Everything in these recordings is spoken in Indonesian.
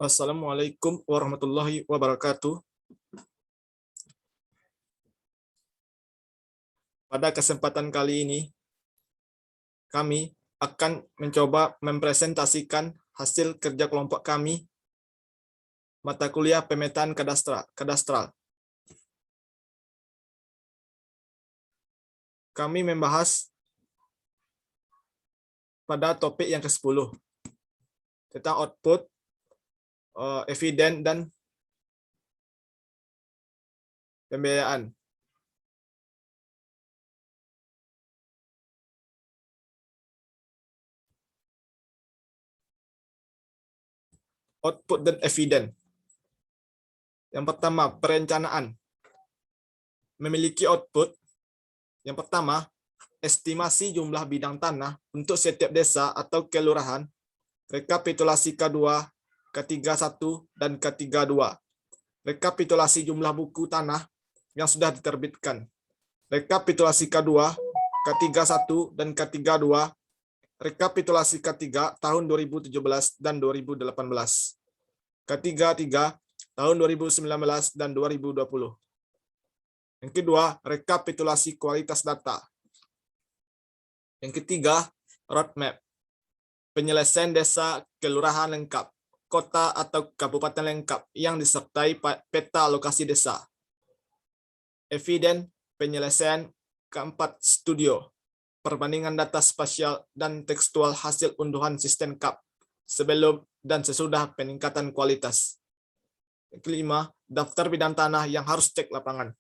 Assalamualaikum warahmatullahi wabarakatuh. Pada kesempatan kali ini, kami akan mencoba mempresentasikan hasil kerja kelompok kami, mata kuliah pemetaan kadastral. Kami membahas pada topik yang ke-10, tentang output, eviden, dan pembiayaan. Output dan eviden. Yang pertama, perencanaan. Memiliki output. Yang pertama, estimasi jumlah bidang tanah untuk setiap desa atau kelurahan, rekapitulasi K2, K31, dan K32. Rekapitulasi jumlah buku tanah yang sudah diterbitkan. Rekapitulasi K2, K31, dan K32. Rekapitulasi K3 tahun 2017 dan 2018. K33 tahun 2019 dan 2020. Yang kedua, rekapitulasi kualitas data. Yang ketiga, roadmap. Penyelesaian desa kelurahan lengkap, kota atau kabupaten lengkap yang disertai peta lokasi desa. Eviden, penyelesaian. Keempat, studio. Perbandingan data spasial dan tekstual hasil unduhan sistem CAP sebelum dan sesudah peningkatan kualitas. Yang kelima, daftar bidang tanah yang harus cek lapangan.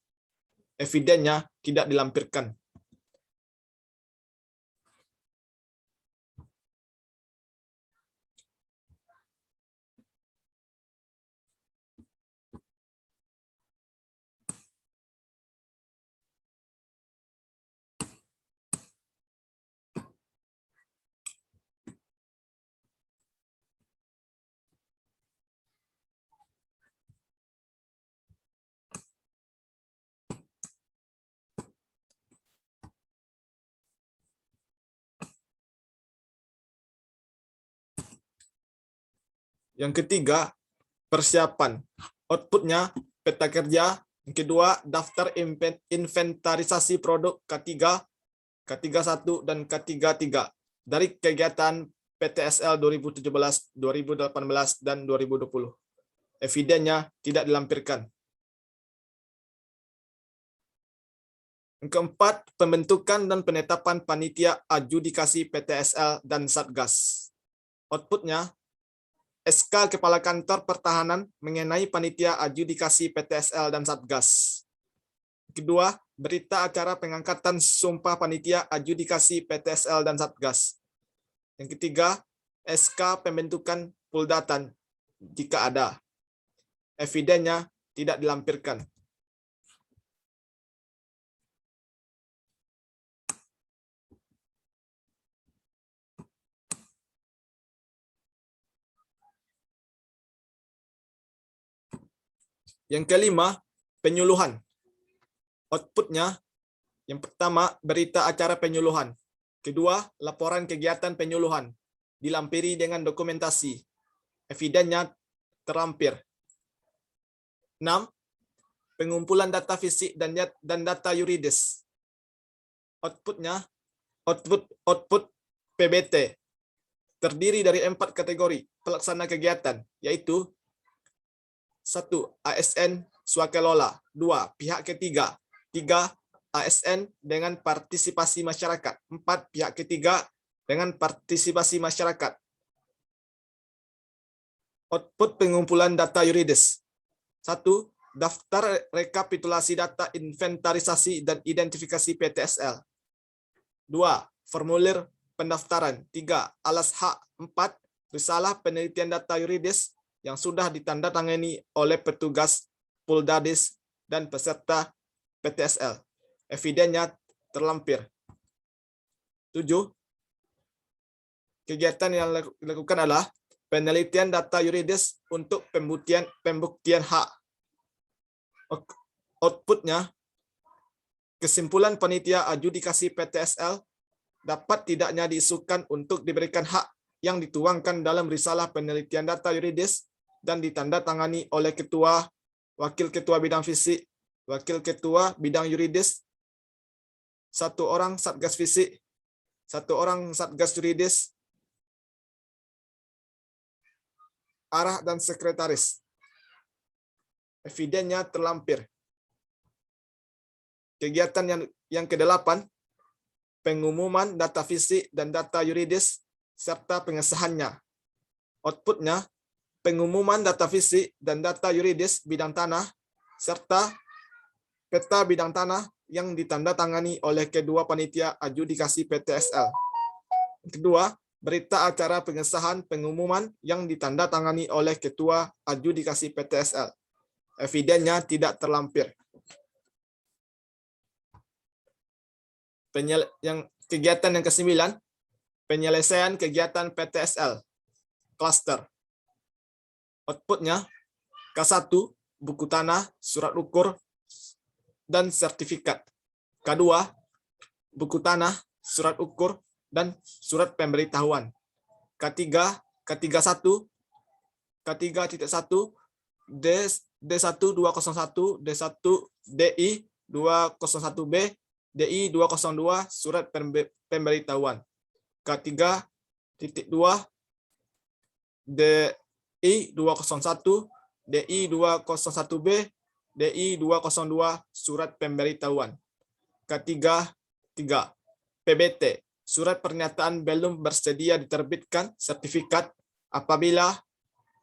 Evidennya tidak dilampirkan. Yang ketiga, persiapan. Outputnya peta kerja. Yang kedua, daftar inventarisasi produk K3, K31, dan K33 dari kegiatan PTSL 2017, 2018, dan 2020. Evidennya tidak dilampirkan. Yang keempat, pembentukan dan penetapan panitia adjudikasi PTSL dan Satgas. Outputnya, SK Kepala Kantor Pertahanan mengenai panitia adjudikasi PTSL dan Satgas. Kedua, berita acara pengangkatan sumpah panitia adjudikasi PTSL dan Satgas. Yang ketiga, SK pembentukan puldatan jika ada. Evidennya tidak dilampirkan. Yang kelima, penyuluhan. Outputnya, yang pertama, berita acara penyuluhan. Kedua, laporan kegiatan penyuluhan. Dilampiri dengan dokumentasi. Evidennya terlampir. 6. Pengumpulan data fisik dan data yuridis. Outputnya, output PBT. Terdiri dari 4 kategori pelaksana kegiatan, yaitu 1. ASN swakelola. 2. Pihak ketiga. 3. ASN dengan partisipasi masyarakat. 4. Pihak ketiga dengan partisipasi masyarakat. Output pengumpulan data yuridis. 1. Daftar rekapitulasi data inventarisasi dan identifikasi PTSL. 2. Formulir pendaftaran. 3. Alas hak. 4. Risalah penelitian data yuridis yang sudah ditandatangani oleh petugas Puldadis dan peserta PTSL. Evidennya terlampir. 7. Kegiatan yang dilakukan adalah penelitian data yuridis untuk pembuktian hak. Outputnya, kesimpulan panitia adjudikasi PTSL dapat tidaknya diisukan untuk diberikan hak yang dituangkan dalam risalah penelitian data yuridis dan ditandatangani oleh ketua, wakil ketua bidang fisik, wakil ketua bidang yuridis, 1 orang satgas fisik, 1 orang satgas yuridis, arah dan sekretaris. Evidennya terlampir. Kegiatan yang ke-8, pengumuman data fisik dan data yuridis serta pengesahannya. Outputnya, pengumuman data fisik dan data yuridis bidang tanah serta peta bidang tanah yang ditandatangani oleh kedua panitia adjudikasi PTSL. Kedua, berita acara pengesahan pengumuman yang ditandatangani oleh ketua adjudikasi PTSL. Evidennya tidak terlampir. Kegiatan yang ke-9, penyelesaian kegiatan PTSL, cluster. Outputnya, K1, buku tanah, surat ukur, dan sertifikat. K2, buku tanah, surat ukur, dan surat pemberitahuan. K3, K31, K3.1, D1201, D1, DI 201B, DI 202, surat pemberitahuan. K3.2, DI 201, DI 201B, DI 202, surat pemberitahuan. K3, PBT, surat pernyataan belum bersedia diterbitkan sertifikat apabila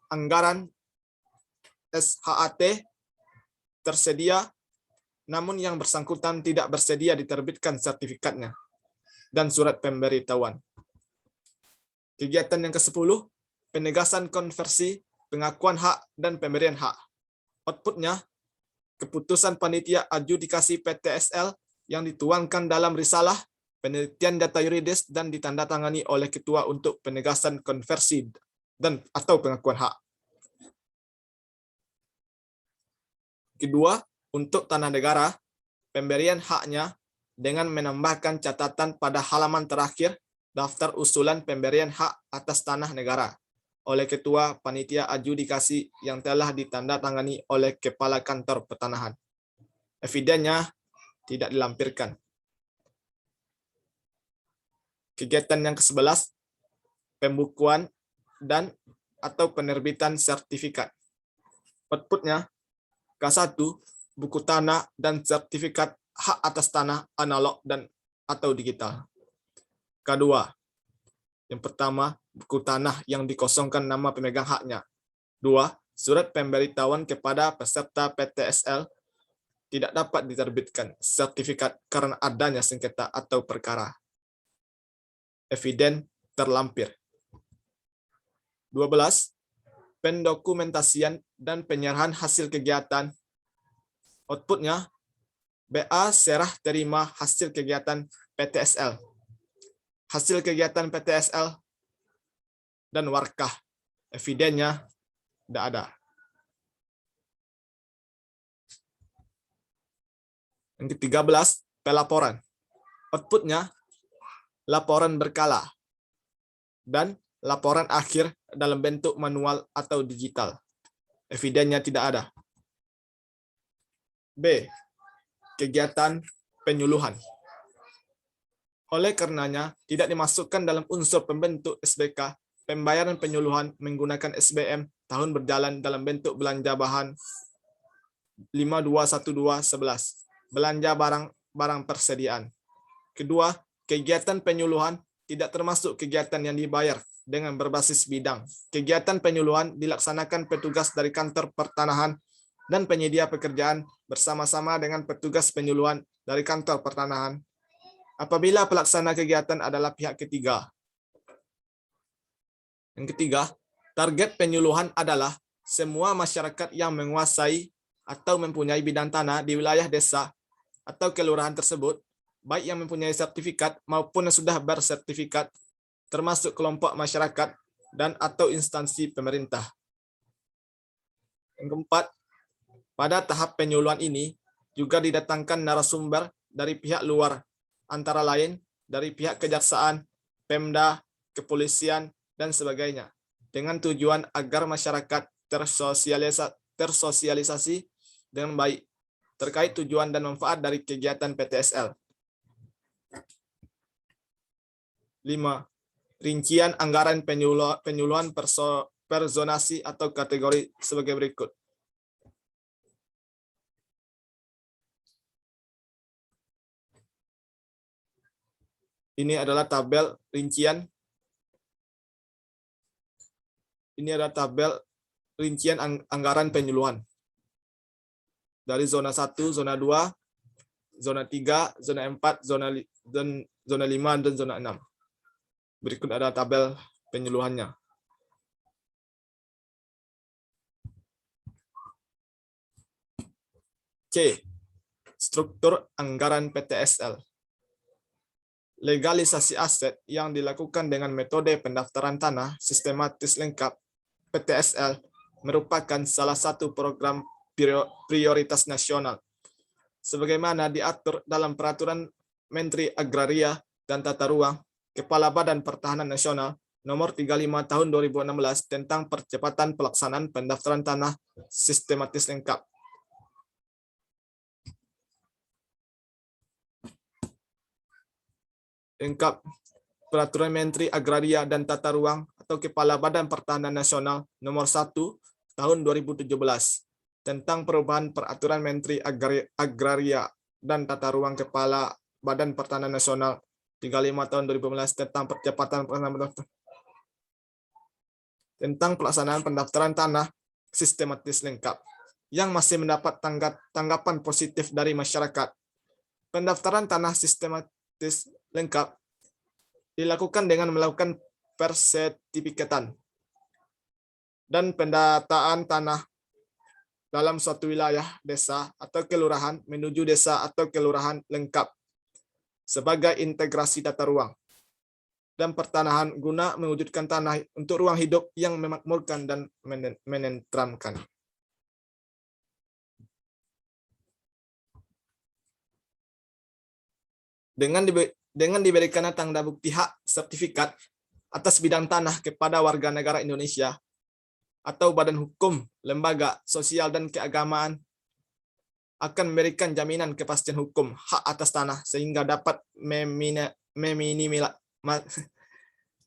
anggaran SHAT tersedia, namun yang bersangkutan tidak bersedia diterbitkan sertifikatnya, dan surat pemberitahuan. Kegiatan yang ke-10, penegasan konversi, pengakuan hak, dan pemberian hak. Outputnya, keputusan panitia adjudikasi PTSL yang dituangkan dalam risalah penelitian data yuridis dan ditandatangani oleh ketua untuk penegasan konversi dan atau pengakuan hak. Kedua, untuk tanah negara, pemberian haknya dengan menambahkan catatan pada halaman terakhir daftar usulan pemberian hak atas tanah negara oleh ketua panitia adjudikasi yang telah ditandatangani oleh kepala kantor pertanahan. Evidennya tidak dilampirkan. Kegiatan yang ke-11, pembukuan dan atau penerbitan sertifikat. Outputnya, K1, buku tanah dan sertifikat hak atas tanah analog dan atau digital. K2, yang pertama, buku tanah yang dikosongkan nama pemegang haknya. 2, surat pemberitahuan kepada peserta PTSL tidak dapat diterbitkan sertifikat karena adanya sengketa atau perkara. Eviden terlampir. 12, pendokumentasian dan penyerahan hasil kegiatan. Outputnya, BA serah terima hasil kegiatan PTSL, hasil kegiatan PTSL, dan warkah. Evidennya tidak ada. Yang ke-13, pelaporan. Outputnya, laporan berkala dan laporan akhir dalam bentuk manual atau digital. Evidennya tidak ada. B. Kegiatan penyuluhan. Oleh karenanya, tidak dimasukkan dalam unsur pembentuk SBK pembayaran penyuluhan menggunakan SBM tahun berjalan dalam bentuk belanja bahan 521211, belanja barang persediaan. Kedua, kegiatan penyuluhan tidak termasuk kegiatan yang dibayar dengan berbasis bidang. Kegiatan penyuluhan dilaksanakan petugas dari kantor pertanahan dan penyedia pekerjaan bersama-sama dengan petugas penyuluhan dari kantor pertanahan apabila pelaksana kegiatan adalah pihak ketiga. Yang ketiga, target penyuluhan adalah semua masyarakat yang menguasai atau mempunyai bidang tanah di wilayah desa atau kelurahan tersebut, baik yang mempunyai sertifikat maupun yang sudah bersertifikat, termasuk kelompok masyarakat dan atau instansi pemerintah. Yang keempat, pada tahap penyuluhan ini juga didatangkan narasumber dari pihak luar, antara lain dari pihak kejaksaan, Pemda, kepolisian, dan sebagainya, dengan tujuan agar masyarakat tersosialisasi dengan baik terkait tujuan dan manfaat dari kegiatan PTSL. 5. Rincian anggaran penyuluhan per zonasi atau kategori sebagai berikut. Ini adalah tabel rincian. Ini adalah tabel rincian anggaran penyuluhan. Dari zona 1, zona 2, zona 3, zona 4, zona 5, dan zona 6. Berikut ada tabel penyuluhannya. C. Struktur anggaran PTSL. Legalisasi aset yang dilakukan dengan metode pendaftaran tanah sistematis lengkap PTSL merupakan salah satu program prioritas nasional sebagaimana diatur dalam Peraturan Menteri Agraria dan Tata Ruang Kepala Badan Pertahanan Nasional Nomor 35 Tahun 2016 tentang percepatan pelaksanaan pendaftaran tanah sistematis lengkap. Peraturan Menteri Agraria dan Tata Ruang atau Kepala Badan Pertahanan Nasional Nomor 1 Tahun 2017 tentang perubahan Peraturan Menteri Agraria dan Tata Ruang Kepala Badan Pertahanan Nasional 35 Tahun 2015 tentang pelaksanaan pendaftaran tanah sistematis lengkap yang masih mendapat tanggapan positif dari masyarakat. Pendaftaran tanah sistematis lengkap dilakukan dengan melakukan persertifikatan dan pendataan tanah dalam suatu wilayah desa atau kelurahan menuju desa atau kelurahan lengkap sebagai integrasi tata ruang dan pertanahan guna mewujudkan tanah untuk ruang hidup yang memakmurkan dan menenteramkan. Dengan diberikannya tanda bukti hak sertifikat atas bidang tanah kepada warga negara Indonesia atau badan hukum, lembaga, sosial, dan keagamaan akan memberikan jaminan kepastian hukum hak atas tanah sehingga dapat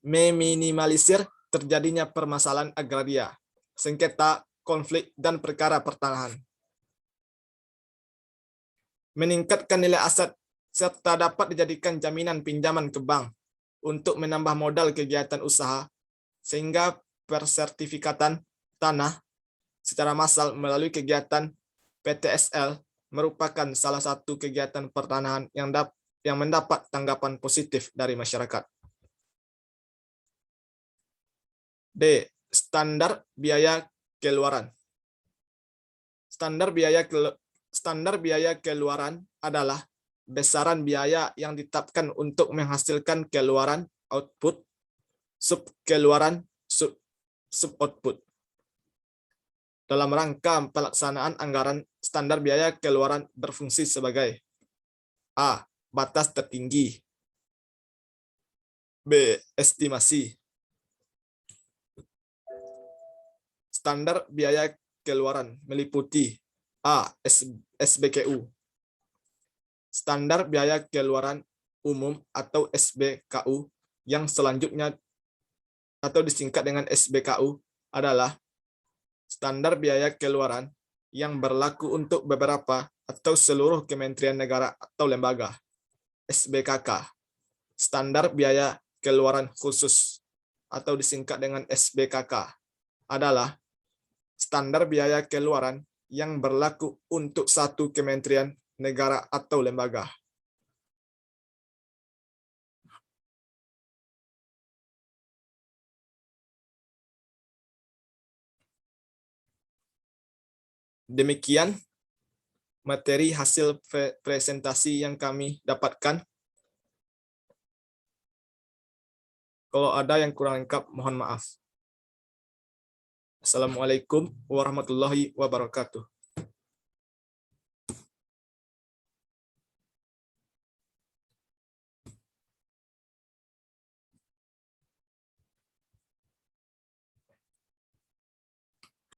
meminimalisir terjadinya permasalahan agraria, sengketa, konflik, dan perkara pertanahan. Meningkatkan nilai aset serta dapat dijadikan jaminan pinjaman ke bank untuk menambah modal kegiatan usaha, sehingga persertifikatan tanah secara massal melalui kegiatan PTSL merupakan salah satu kegiatan pertanahan yang mendapat tanggapan positif dari masyarakat. D. Standar biaya keluaran. Standar biaya keluaran adalah besaran biaya yang ditetapkan untuk menghasilkan keluaran output, sub keluaran, sub output. Dalam rangka pelaksanaan anggaran, standar biaya keluaran berfungsi sebagai A. Batas tertinggi, B. Estimasi. Standar biaya keluaran meliputi A. SBKU, standar biaya keluaran umum atau SBKU, yang selanjutnya atau disingkat dengan SBKU adalah standar biaya keluaran yang berlaku untuk beberapa atau seluruh kementerian negara atau lembaga. SBKK, standar biaya keluaran khusus atau disingkat dengan SBKK, adalah standar biaya keluaran yang berlaku untuk satu kementerian negara atau lembaga. Demikian materi hasil presentasi yang kami dapatkan. Kalau ada yang kurang lengkap, mohon maaf. Assalamualaikum warahmatullahi wabarakatuh.